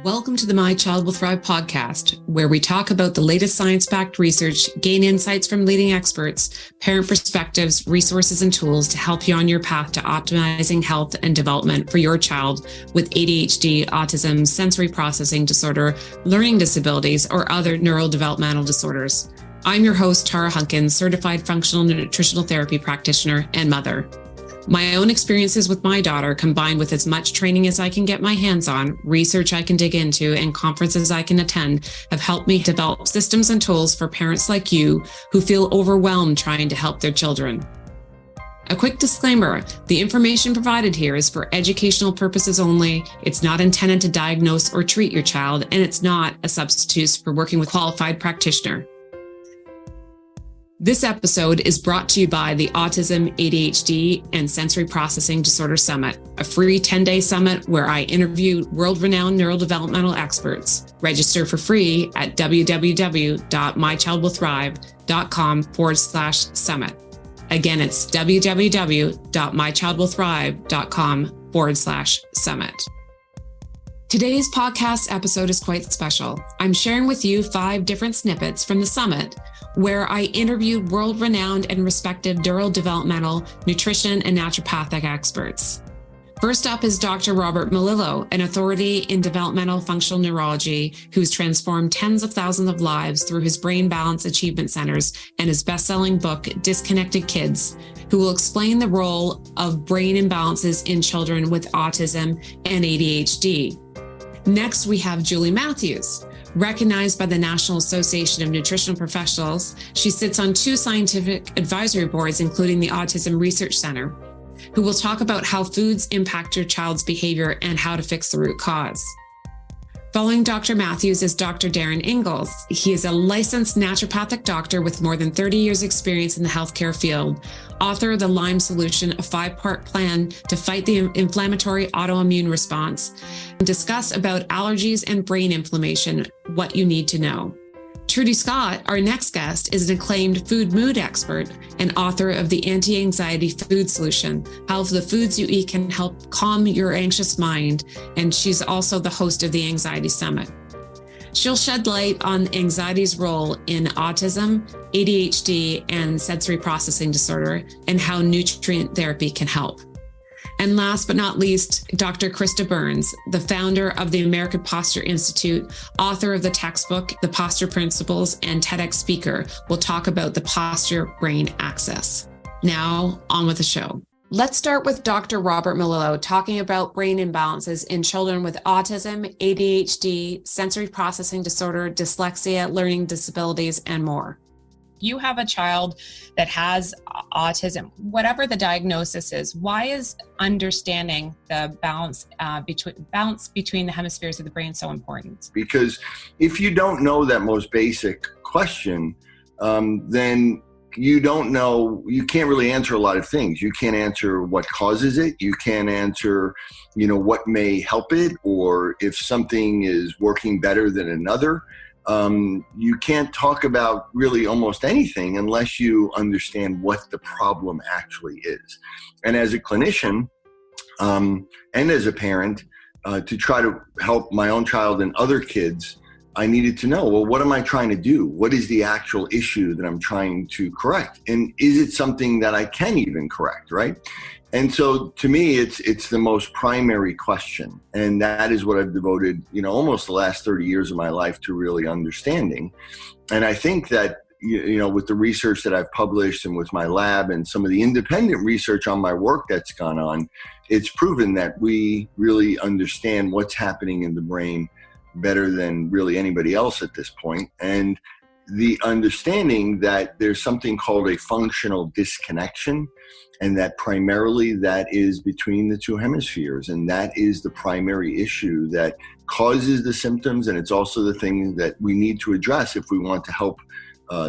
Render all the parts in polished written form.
Welcome to the My Child Will Thrive podcast, where we talk about the latest science-backed research, gain insights from leading experts, parent perspectives, resources, and tools to help you on your path to optimizing health and development for your child with ADHD, autism, sensory processing disorder, learning disabilities, or other neurodevelopmental disorders. I'm your host, Tara Hunkin, certified functional nutritional therapy practitioner and mother. My own experiences with my daughter, combined with as much training as I can get my hands on, research I can dig into, and conferences I can attend, have helped me develop systems and tools for parents like you who feel overwhelmed trying to help their children. A quick disclaimer, the information provided here is for educational purposes only. It's not intended to diagnose or treat your child, and it's not a substitute for working with a qualified practitioner. This episode is brought to you by the Autism, ADHD, and Sensory Processing Disorder Summit, a free 10-day summit where I interview world-renowned neurodevelopmental experts. Register for free at www.mychildwillthrive.com/summit. Again, it's www.mychildwillthrive.com/summit. Today's podcast episode is quite special. I'm sharing with you 5 different snippets from the summit where I interviewed world-renowned and respected neurodevelopmental, nutrition, and naturopathic experts. First up is Dr. Robert Melillo, an authority in developmental functional neurology who's transformed tens of thousands of lives through his Brain Balance Achievement Centers and his best-selling book, Disconnected Kids, who will explain the role of brain imbalances in children with autism and ADHD. Next, we have Julie Matthews. Recognized by the National Association of Nutritional Professionals, she sits on 2 scientific advisory boards, including the Autism Research Center, who will talk about how foods impact your child's behavior and how to fix the root cause. Following Dr. Matthews is Dr. Darren Ingalls. He is a licensed naturopathic doctor with more than 30 years experience in the healthcare field, author of the Lyme Solution, a 5-part plan to fight the inflammatory autoimmune response, and discuss about allergies and brain inflammation, what you need to know. Trudy Scott, our next guest, is an acclaimed food mood expert and author of the Anti-Anxiety Food Solution, how the foods you eat can help calm your anxious mind, and she's also the host of the Anxiety Summit. She'll shed light on anxiety's role in autism, ADHD, and sensory processing disorder, and how nutrient therapy can help. And last but not least, Dr. Krista Burns, the founder of the American Posture Institute, author of the textbook, The Posture Principles, and TEDx speaker, will talk about the posture-brain axis. Now, on with the show. Let's start with Dr. Robert Melillo talking about brain imbalances in children with autism, ADHD, sensory processing disorder, dyslexia, learning disabilities, and more. You have a child that has autism, whatever the diagnosis is, why is understanding the balance between the hemispheres of the brain so important? Because if you don't know that most basic question, then you don't know, you can't really answer a lot of things. You can't answer what causes it. You can't answer, what may help it, or if something is working better than another. You can't talk about really almost anything unless you understand what the problem actually is. And as a clinician, and as a parent, to try to help my own child and other kids, I needed to know, well, what am I trying to do? What is the actual issue that I'm trying to correct? And is it something that I can even correct, right? And so to me, it's the most primary question. And that is what I've devoted, almost the last 30 years of my life to really understanding. And I think that, with the research that I've published and with my lab and some of the independent research on my work that's gone on, it's proven that we really understand what's happening in the brain better than really anybody else at this point. And the understanding that there's something called a functional disconnection, and that primarily that is between the 2 hemispheres. And that is the primary issue that causes the symptoms. And it's also the thing that we need to address if we want to help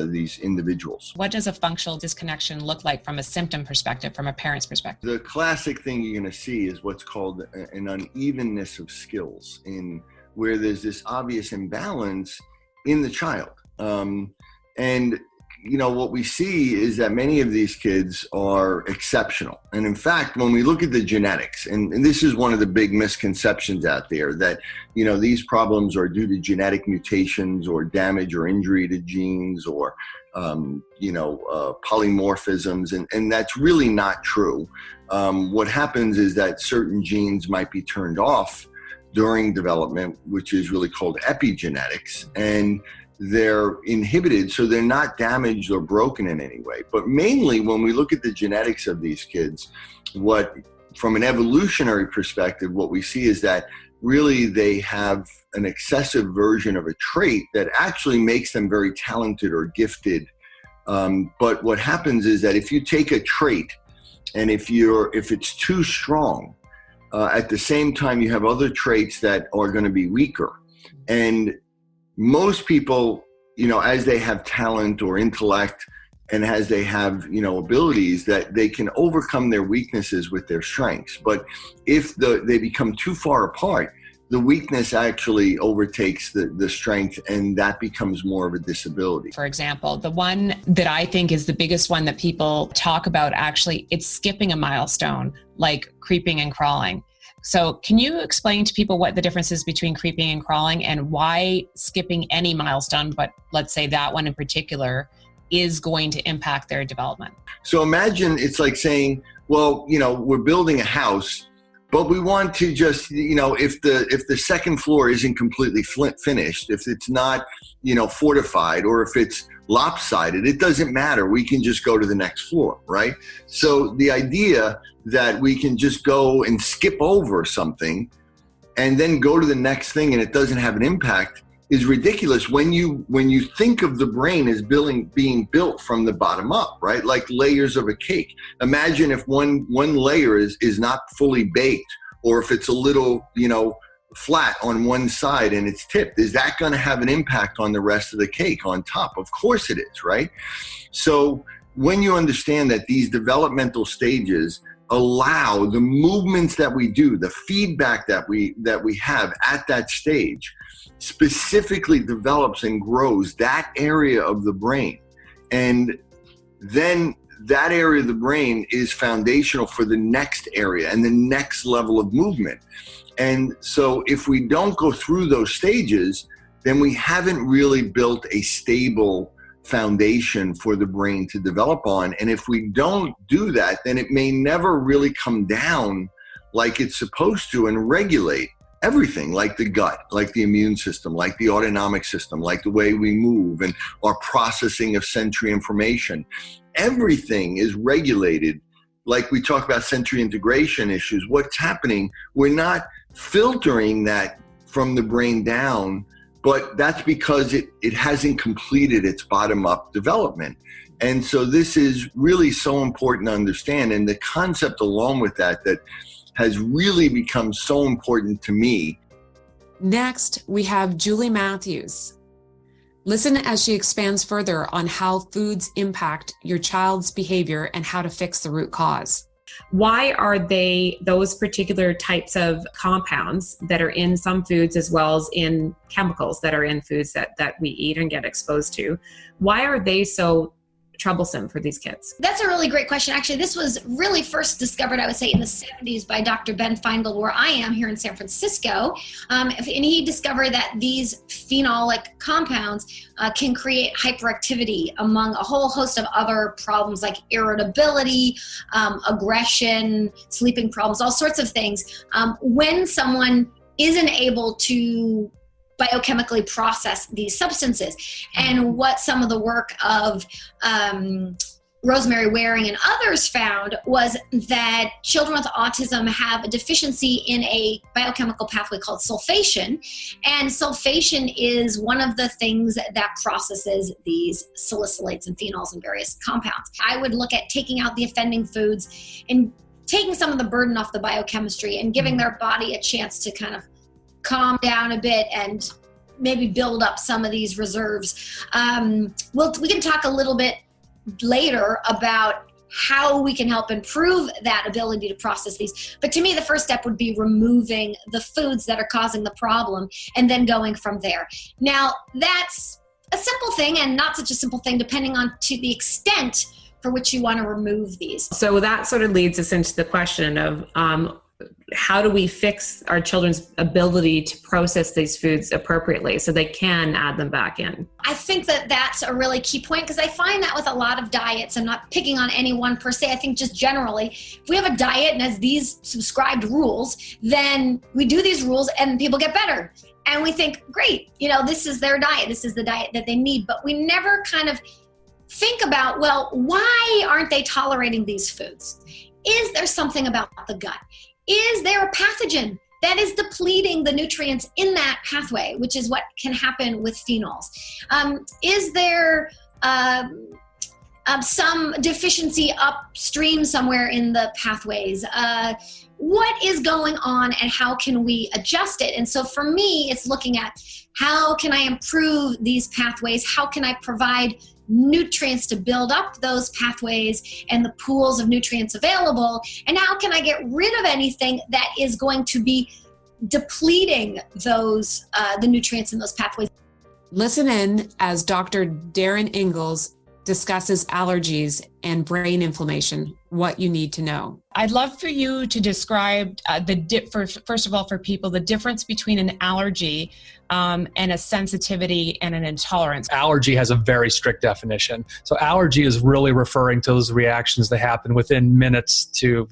these individuals. What does a functional disconnection look like from a symptom perspective, from a parent's perspective? The classic thing you're going to see is what's called an unevenness of skills, in where there's this obvious imbalance in the child. And what we see is that many of these kids are exceptional. And in fact, when we look at the genetics, and this is one of the big misconceptions out there, that, these problems are due to genetic mutations or damage or injury to genes or, polymorphisms. And that's really not true. What happens is that certain genes might be turned off during development, which is really called epigenetics. And they're inhibited, so they're not damaged or broken in any way. But mainly when we look at the genetics of these kids, from an evolutionary perspective, what we see is that really they have an excessive version of a trait that actually makes them very talented or gifted. But what happens is that if you take a trait and if it's too strong, at the same time you have other traits that are going to be weaker. And most people, as they have talent or intellect and as they have, abilities, that they can overcome their weaknesses with their strengths. But if they become too far apart, the weakness actually overtakes the strength, and that becomes more of a disability. For example, the one that I think is the biggest one that people talk about, actually, it's skipping a milestone, like creeping and crawling. So can you explain to people what the difference is between creeping and crawling, and why skipping any milestone, but let's say that one in particular, is going to impact their development? So imagine it's like saying, well, we're building a house, but we want to just, if the second floor isn't completely finished, if it's not, fortified, or if it's lopsided, it doesn't matter. We can just go to the next floor, right? So the idea that we can just go and skip over something and then go to the next thing and it doesn't have an impact is ridiculous when you think of the brain as being built from the bottom up, right? Like layers of a cake. Imagine if one layer is not fully baked, or if it's a little, flat on one side and it's tipped. Is that going to have an impact on the rest of the cake on top? Of course it is, right? So when you understand that these developmental stages allow the movements that we do, the feedback that we have at that stage, specifically develops and grows that area of the brain. And then that area of the brain is foundational for the next area and the next level of movement. And so if we don't go through those stages, then we haven't really built a stable foundation for the brain to develop on. And if we don't do that, then it may never really come down like it's supposed to and regulate everything, like the gut, like the immune system, like the autonomic system, like the way we move and our processing of sensory information. Everything is regulated. Like we talk about sensory integration issues, what's happening, we're not filtering that from the brain down, but that's because it hasn't completed its bottom-up development. And so this is really so important to understand. And the concept along with that has really become so important to me. Next, we have Julie Matthews. Listen as she expands further on how foods impact your child's behavior and how to fix the root cause. Why are those particular types of compounds that are in some foods, as well as in chemicals that are in foods that we eat and get exposed to, why are they so troublesome for these kids? That's a really great question. Actually, this was really first discovered, I would say, in the 70s by Dr. Ben Feingold, where I am here in San Francisco. And he discovered that these phenolic compounds can create hyperactivity among a whole host of other problems like irritability, aggression, sleeping problems, all sorts of things. When someone isn't able to biochemically process these substances. And what some of the work of Rosemary Waring and others found was that children with autism have a deficiency in a biochemical pathway called sulfation. And sulfation is one of the things that processes these salicylates and phenols and various compounds. I would look at taking out the offending foods and taking some of the burden off the biochemistry and giving their body a chance to kind of calm down a bit and maybe build up some of these reserves. We can talk a little bit later about how we can help improve that ability to process these. But to me, the first step would be removing the foods that are causing the problem and then going from there. Now, that's a simple thing and not such a simple thing, depending on to the extent for which you want to remove these. So that sort of leads us into the question of how do we fix our children's ability to process these foods appropriately so they can add them back in? I think that that's a really key point, because I find that with a lot of diets, I'm not picking on any one per se, I think just generally, if we have a diet and has these subscribed rules, then we do these rules and people get better. And we think, great, this is their diet, this is the diet that they need. But we never kind of think about, well, why aren't they tolerating these foods? Is there something about the gut? Is there a pathogen that is depleting the nutrients in that pathway, which is what can happen with phenols? Is there some deficiency upstream somewhere in the pathways? What is going on and how can we adjust it? And so for me, it's looking at how can I improve these pathways? How can I provide nutrients to build up those pathways and the pools of nutrients available? And how can I get rid of anything that is going to be depleting those the nutrients in those pathways? Listen in as Dr. Darren Ingalls discusses allergies and brain inflammation, what you need to know. I'd love for you to describe first of all, for people, the difference between an allergy and a sensitivity and an intolerance. Allergy has a very strict definition. So allergy is really referring to those reactions that happen within minutes to,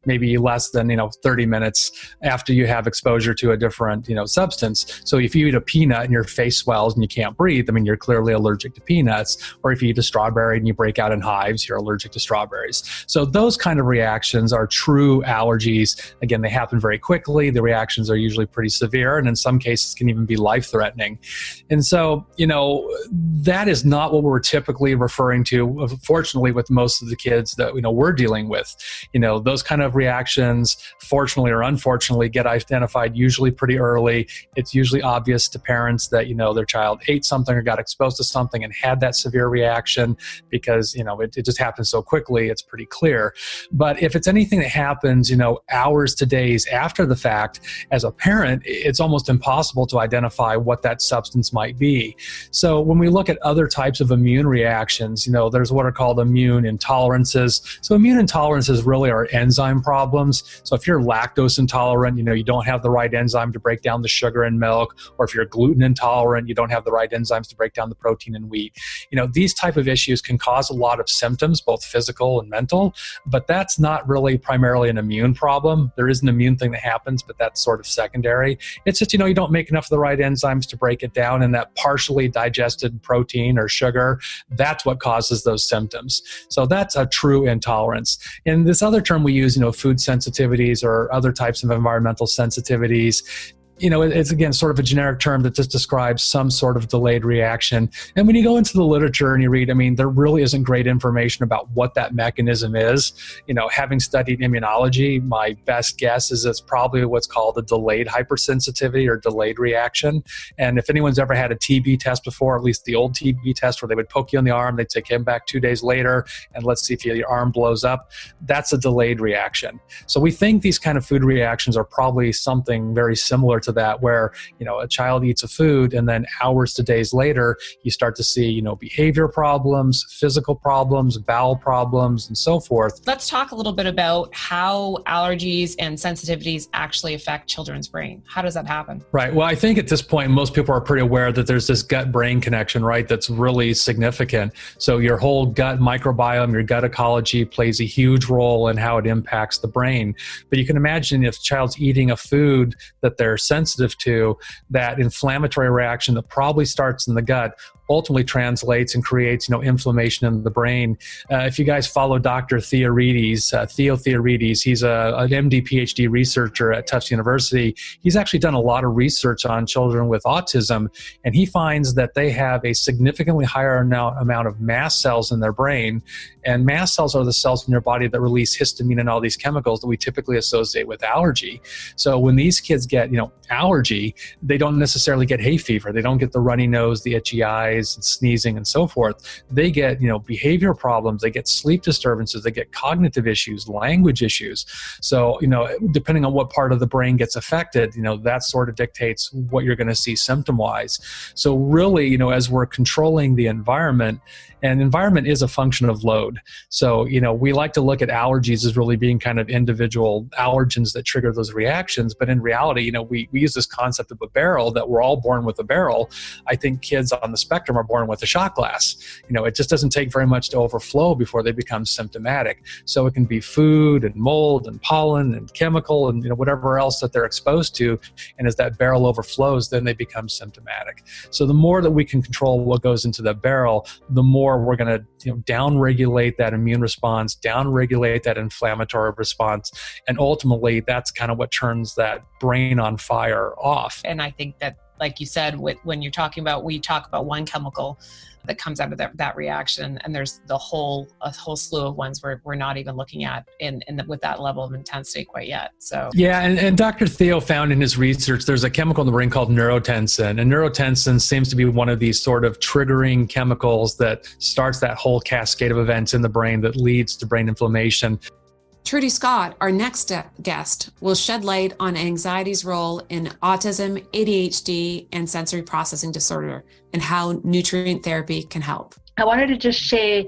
maybe less than, 30 minutes after you have exposure to a different, substance. So if you eat a peanut and your face swells and you can't breathe, you're clearly allergic to peanuts. Or if you eat a strawberry and you break out in hives, you're allergic to strawberries. So those kind of reactions are true allergies. Again, they happen very quickly. The reactions are usually pretty severe, and in some cases can even be life-threatening. And so, that is not what we're typically referring to, fortunately, with most of the kids that, we're dealing with. Those kind of reactions, fortunately or unfortunately, get identified usually pretty early. It's usually obvious to parents that, their child ate something or got exposed to something and had that severe reaction because, it just happens so quickly, it's pretty clear. But if it's anything that happens, hours to days after the fact, as a parent, it's almost impossible to identify what that substance might be. So when we look at other types of immune reactions, there's what are called immune intolerances. So immune intolerances really are enzyme problems. So if you're lactose intolerant, you don't have the right enzyme to break down the sugar in milk, or if you're gluten intolerant, you don't have the right enzymes to break down the protein in wheat. These type of issues can cause a lot of symptoms, both physical and mental, but that's not really primarily an immune problem. There is an immune thing that happens, but that's sort of secondary. It's just, you don't make enough of the right enzymes to break it down, and that partially digested protein or sugar, that's what causes those symptoms. So that's a true intolerance. And this other term we use, food sensitivities or other types of environmental sensitivities, it's again sort of a generic term that just describes some sort of delayed reaction. And when you go into the literature and you read, there really isn't great information about what that mechanism is. Having studied immunology, my best guess is it's probably what's called a delayed hypersensitivity or delayed reaction. And if anyone's ever had a TB test before, at least the old TB test where they would poke you on the arm, they'd take him back 2 days later, and let's see if your arm blows up. That's a delayed reaction. So we think these kind of food reactions are probably something very similar to that, where a child eats a food and then hours to days later you start to see behavior problems, physical problems, bowel problems, and so forth. Let's talk a little bit about how allergies and sensitivities actually affect children's brain. How does that happen? Right. Well, I think at this point most people are pretty aware that there's this gut-brain connection, right? That's really significant. So your whole gut microbiome, your gut ecology plays a huge role in how it impacts the brain. But you can imagine if a child's eating a food that they're sensitive to, that inflammatory reaction that probably starts in the gut ultimately translates and creates, inflammation in the brain. If you guys follow Dr. Theo Theourides, he's an MD, PhD researcher at Tufts University. He's actually done a lot of research on children with autism, and he finds that they have a significantly higher amount of mast cells in their brain. And mast cells are the cells in your body that release histamine and all these chemicals that we typically associate with allergy. So when these kids get, allergy, they don't necessarily get hay fever. They don't get the runny nose, the itchy eyes, and sneezing, and so forth. They get, behavior problems. They get sleep disturbances. They get cognitive issues, language issues. So, depending on what part of the brain gets affected, that sort of dictates what you're going to see symptom-wise. So really, as we're controlling the environment, and environment is a function of load. So, we like to look at allergies as really being kind of individual allergens that trigger those reactions. But in reality, we use this concept of a barrel, that we're all born with a barrel. I think kids on the spectrum are born with a shot glass. It just doesn't take very much to overflow before they become symptomatic. So it can be food and mold and pollen and chemical and whatever else that they're exposed to. And as that barrel overflows, then they become symptomatic. So the more that we can control what goes into the barrel, the more we're going to down-regulate that immune response, down-regulate that inflammatory response, and ultimately that's kind of what turns that brain on fire off. And I think that, like you said, when you're talking about, we talk about one chemical that comes out of that reaction, and there's a whole slew of ones we're not even looking at with that level of intensity quite yet. So yeah, and Dr. Theo found in his research there's a chemical in the brain called neurotensin, and neurotensin seems to be one of these sort of triggering chemicals that starts that whole cascade of events in the brain that leads to brain inflammation. Trudy Scott, our next guest, will shed light on anxiety's role in autism, ADHD, and sensory processing disorder, and how nutrient therapy can help. I wanted to just share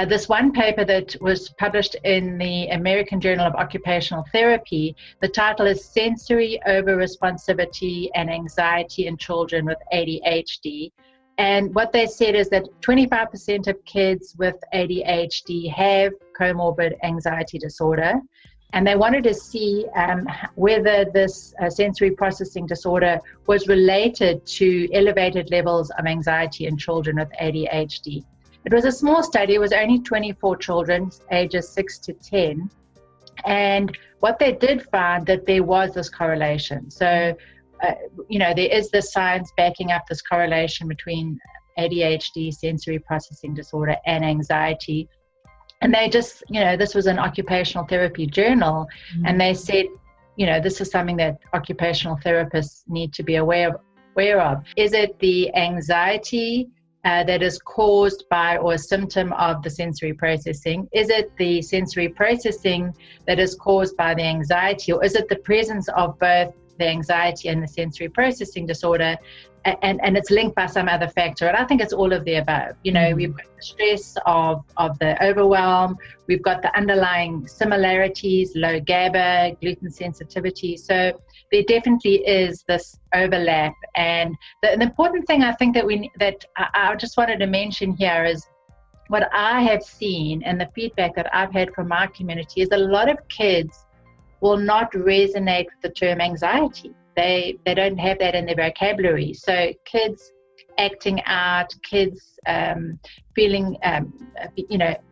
this one paper that was published in the American Journal of Occupational Therapy. The title is Sensory Overresponsivity and Anxiety in Children with ADHD. And what they said is that 25% of kids with ADHD have comorbid anxiety disorder. And they wanted to see whether this sensory processing disorder was related to elevated levels of anxiety in children with ADHD. It was a small study. It was only 24 children, ages 6 to 10. And what they did find that there was this correlation. So there is this science backing up this correlation between ADHD, sensory processing disorder, and anxiety. And they just, this was an occupational therapy journal, and they said, this is something that occupational therapists need to be aware of. Is it the anxiety that is caused by or a symptom of the sensory processing? Is it the sensory processing that is caused by the anxiety, or is it the presence of both the anxiety and the sensory processing disorder, and it's linked by some other factor? And I think it's all of the above. We've got the stress of the overwhelm, we've got the underlying similarities, low GABA, gluten sensitivity. So there definitely is this overlap. And the important thing I think that I just wanted to mention here is what I have seen, and the feedback that I've had from my community is a lot of kids will not resonate with the term anxiety. They don't have that in their vocabulary. So kids acting out, kids feeling,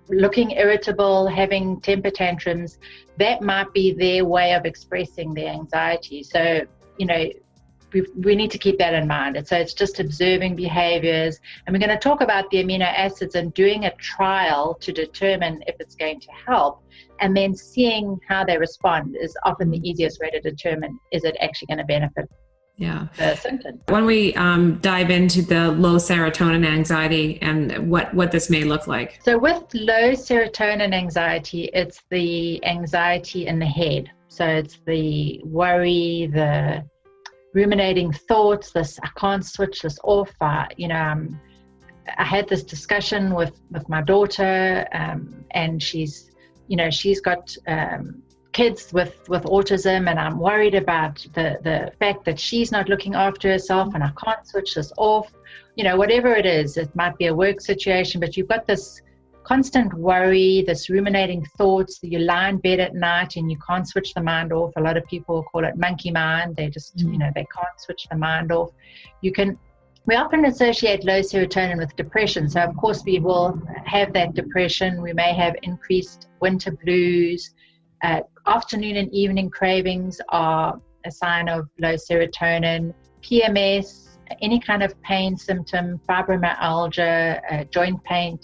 looking irritable, having temper tantrums, that might be their way of expressing their anxiety. So, we need to keep that in mind. So it's just observing behaviors. And we're going to talk about the amino acids and doing a trial to determine if it's going to help. And then seeing how they respond is often the easiest way to determine, is it actually going to benefit the symptom. When we dive into the low serotonin anxiety and what this may look like. So with low serotonin anxiety, it's the anxiety in the head. So it's the worry, the ruminating thoughts, this I can't switch this off. I had this discussion with my daughter, and she's got kids with autism, and I'm worried about the fact that she's not looking after herself, and I can't switch this off. Whatever it is, it might be a work situation, but you've got this constant worry, this ruminating thoughts. You lie in bed at night and you can't switch the mind off. A lot of people call it monkey mind. They just, they can't switch the mind off. We often associate low serotonin with depression. So of course we will have that depression. We may have increased winter blues. Afternoon and evening cravings are a sign of low serotonin. PMS, any kind of pain symptom, fibromyalgia, joint pain,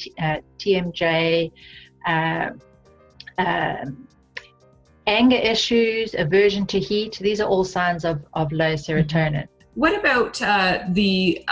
TMJ, Anger issues, aversion to heat, these are all signs of low serotonin. What about the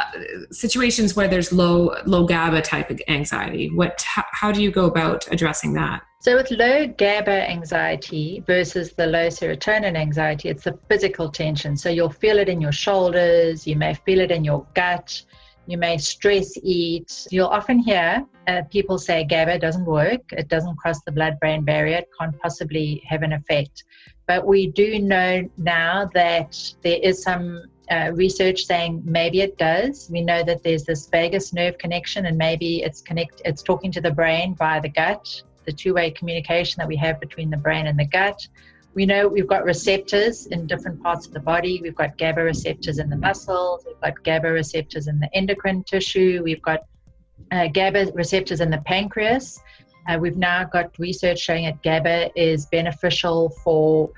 situations where there's low GABA type of anxiety? How do you go about addressing that? So with low GABA anxiety versus the low serotonin anxiety, it's the physical tension. So you'll feel it in your shoulders, you may feel it in your gut, you may stress eat. You'll often hear people say GABA doesn't work, it doesn't cross the blood-brain barrier, it can't possibly have an effect. But we do know now that there is some research saying maybe it does. We know that there's this vagus nerve connection, and maybe it's talking to the brain via the gut, the two-way communication that we have between the brain and the gut. We know we've got receptors in different parts of the body. We've got GABA receptors in the muscles, we've got GABA receptors in the endocrine tissue, we've got GABA receptors in the pancreas. We've now got research showing that GABA is beneficial for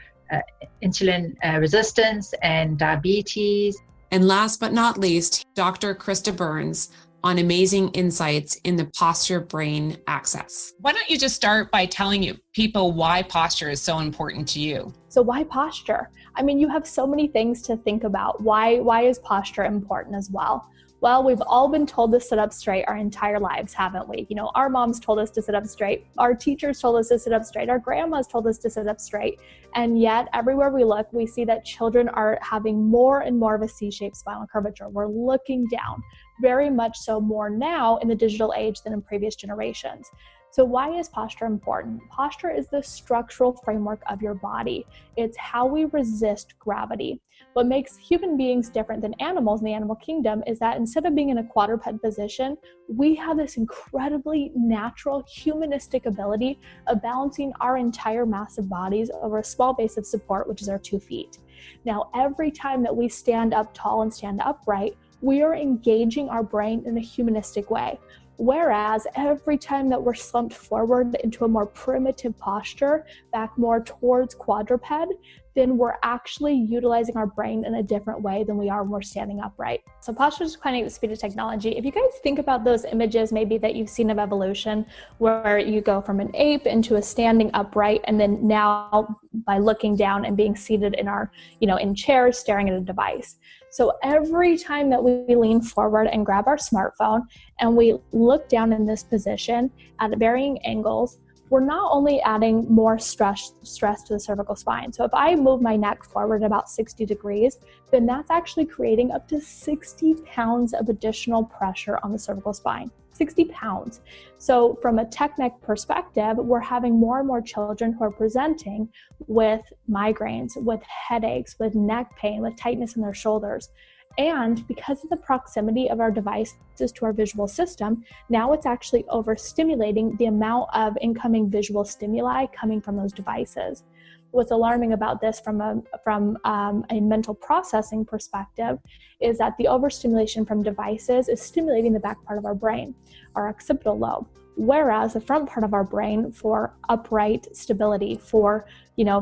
insulin resistance and diabetes. And last but not least, Dr. Krista Burns on amazing insights in the posture-brain axis. Why don't you just start by telling people why posture is so important to you? So why posture? I mean, you have so many things to think about. Why is posture important as well? Well, we've all been told to sit up straight our entire lives, haven't we? You know, our moms told us to sit up straight. Our teachers told us to sit up straight. Our grandmas told us to sit up straight. And yet, everywhere we look, we see that children are having more and more of a C-shaped spinal curvature. We're looking down, very much so more now in the digital age than in previous generations. So why is posture important? Posture is the structural framework of your body. It's how we resist gravity. What makes human beings different than animals in the animal kingdom is that instead of being in a quadruped position, we have this incredibly natural humanistic ability of balancing our entire massive bodies over a small base of support, which is our 2 feet. Now, every time that we stand up tall and stand upright, we are engaging our brain in a humanistic way. Whereas every time that we're slumped forward into a more primitive posture, back more towards quadruped, then we're actually utilizing our brain in a different way than we are when we're standing upright. So posture is declining at the speed of technology. If you guys think about those images maybe that you've seen of evolution, where you go from an ape into a standing upright, and then now by looking down and being seated in our, in chairs, staring at a device. So every time that we lean forward and grab our smartphone and we look down in this position at varying angles, we're not only adding more stress to the cervical spine. So if I move my neck forward about 60 degrees, then that's actually creating up to 60 pounds of additional pressure on the cervical spine. 60 pounds. So from a technic perspective, we're having more and more children who are presenting with migraines, with headaches, with neck pain, with tightness in their shoulders. And because of the proximity of our devices to our visual system, now it's actually overstimulating the amount of incoming visual stimuli coming from those devices. What's alarming about this from a mental processing perspective is that the overstimulation from devices is stimulating the back part of our brain, our occipital lobe, whereas the front part of our brain for upright stability, for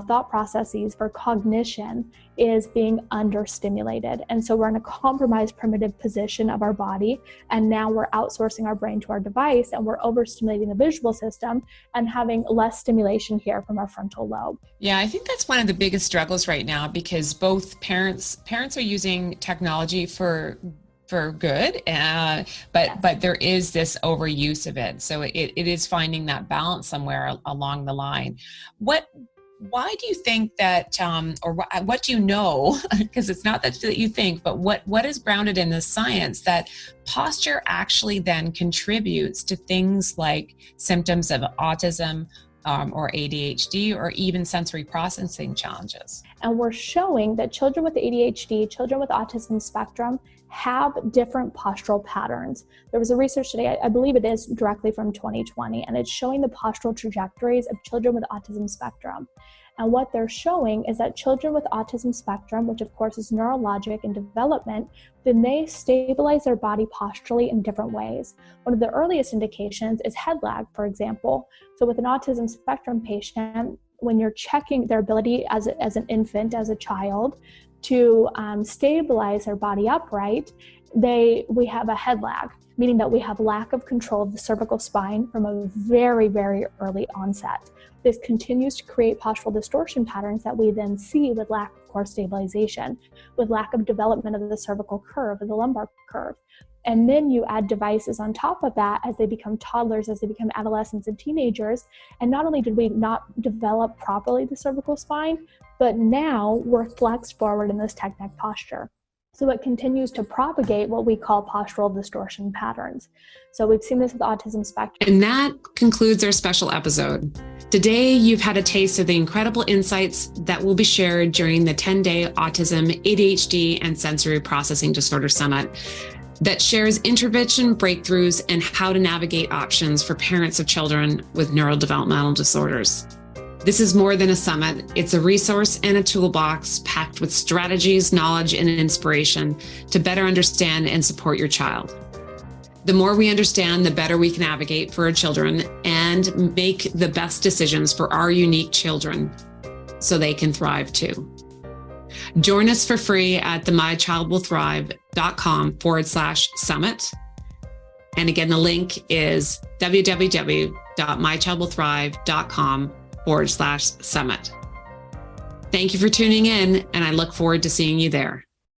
thought processes, for cognition, is being understimulated. And so we're in a compromised primitive position of our body, and now we're outsourcing our brain to our device, and we're overstimulating the visual system and having less stimulation here from our frontal lobe. Yeah, I think that's one of the biggest struggles right now, because both parents are using technology for good, but there is this overuse of it. So it is finding that balance somewhere along the line. Why do you think that, or what do you know, because it's not that you think, but what is grounded in the science that posture actually then contributes to things like symptoms of autism, or ADHD, or even sensory processing challenges? And we're showing that children with ADHD, children with autism spectrum, have different postural patterns. There was a research today, I believe it is directly from 2020, and it's showing the postural trajectories of children with autism spectrum. And what they're showing is that children with autism spectrum, which of course is neurologic in development, then they stabilize their body posturally in different ways. One of the earliest indications is head lag, for example. So with an autism spectrum patient, when you're checking their ability as an infant, as a child, to stabilize their body upright, we have a head lag, meaning that we have lack of control of the cervical spine from a very, very early onset. This continues to create postural distortion patterns that we then see with lack of core stabilization, with lack of development of the cervical curve or the lumbar curve. And then you add devices on top of that as they become toddlers, as they become adolescents and teenagers. And not only did we not develop properly the cervical spine, but now we're flexed forward in this tech-neck posture. So it continues to propagate what we call postural distortion patterns. So we've seen this with autism spectrum. And that concludes our special episode. Today, you've had a taste of the incredible insights that will be shared during the 10-day Autism, ADHD, and Sensory Processing Disorder Summit that shares intervention breakthroughs and how to navigate options for parents of children with neurodevelopmental disorders. This is more than a summit. It's a resource and a toolbox packed with strategies, knowledge, and inspiration to better understand and support your child. The more we understand, the better we can navigate for our children and make the best decisions for our unique children so they can thrive too. Join us for free at the mychildwillthrive.com/summit. And again, the link is www.mychildwillthrive.com/summit. Thank you for tuning in, and I look forward to seeing you there.